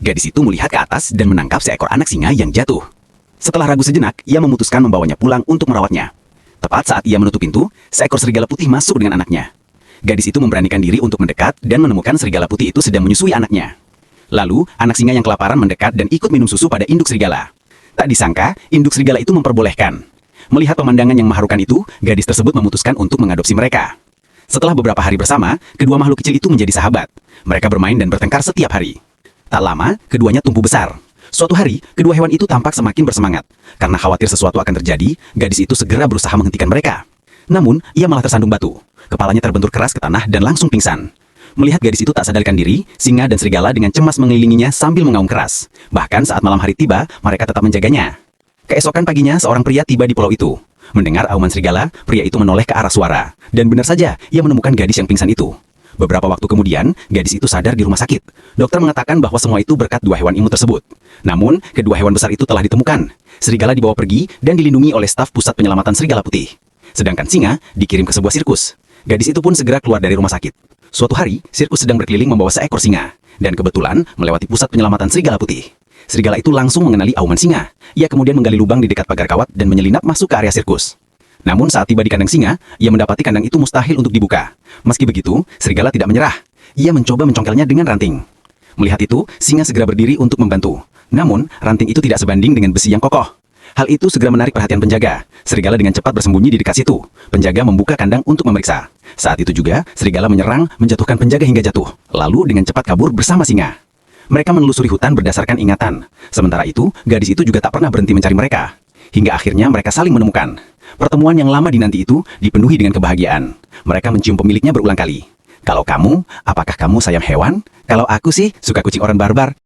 Gadis itu melihat ke atas dan menangkap seekor anak singa yang jatuh. Setelah ragu sejenak, ia memutuskan membawanya pulang untuk merawatnya. Tepat saat ia menutup pintu, seekor serigala putih masuk dengan anaknya. Gadis itu memberanikan diri untuk mendekat dan menemukan serigala putih itu sedang menyusui anaknya. Lalu, anak singa yang kelaparan mendekat dan ikut minum susu pada induk serigala. Tak disangka, induk serigala itu memperbolehkan. Melihat pemandangan yang mengharukan itu, gadis tersebut memutuskan untuk mengadopsi mereka. Setelah beberapa hari bersama, kedua makhluk kecil itu menjadi sahabat. Mereka bermain dan bertengkar setiap hari. Tak lama, keduanya tumbuh besar. Suatu hari, kedua hewan itu tampak semakin bersemangat. Karena khawatir sesuatu akan terjadi, gadis itu segera berusaha menghentikan mereka. Namun, ia malah tersandung batu. Kepalanya terbentur keras ke tanah dan langsung pingsan. Melihat gadis itu tak sadarkan diri, singa dan serigala dengan cemas mengelilinginya sambil mengaum keras. Bahkan saat malam hari tiba, mereka tetap menjaganya. Keesokan paginya, seorang pria tiba di pulau itu. Mendengar auman serigala, pria itu menoleh ke arah suara. Dan benar saja, ia menemukan gadis yang pingsan itu. Beberapa waktu kemudian, gadis itu sadar di rumah sakit. Dokter mengatakan bahwa semua itu berkat dua hewan imut tersebut. Namun, kedua hewan besar itu telah ditemukan. Serigala dibawa pergi dan dilindungi oleh staf pusat penyelamatan serigala putih. Sedangkan singa dikirim ke sebuah sirkus. Gadis itu pun segera keluar dari rumah sakit. Suatu hari, sirkus sedang berkeliling membawa seekor singa. Dan kebetulan melewati pusat penyelamatan serigala putih. Serigala itu langsung mengenali auman singa. Ia kemudian menggali lubang di dekat pagar kawat dan menyelinap masuk ke area sirkus. Namun saat tiba di kandang singa, ia mendapati kandang itu mustahil untuk dibuka. Meski begitu, serigala tidak menyerah. Ia mencoba mencongkelnya dengan ranting. Melihat itu, singa segera berdiri untuk membantu. Namun, ranting itu tidak sebanding dengan besi yang kokoh. Hal itu segera menarik perhatian penjaga. Serigala dengan cepat bersembunyi di dekat situ. Penjaga membuka kandang untuk memeriksa. Saat itu juga, serigala menyerang, menjatuhkan penjaga hingga jatuh. Lalu dengan cepat kabur bersama singa. Mereka menelusuri hutan berdasarkan ingatan. Sementara itu, gadis itu juga tak pernah berhenti mencari mereka. Hingga akhirnya mereka saling menemukan. Pertemuan yang lama dinanti itu dipenuhi dengan kebahagiaan. Mereka mencium pemiliknya berulang kali. Kalau kamu, apakah kamu sayang hewan? Kalau aku sih, suka kucing orang barbar.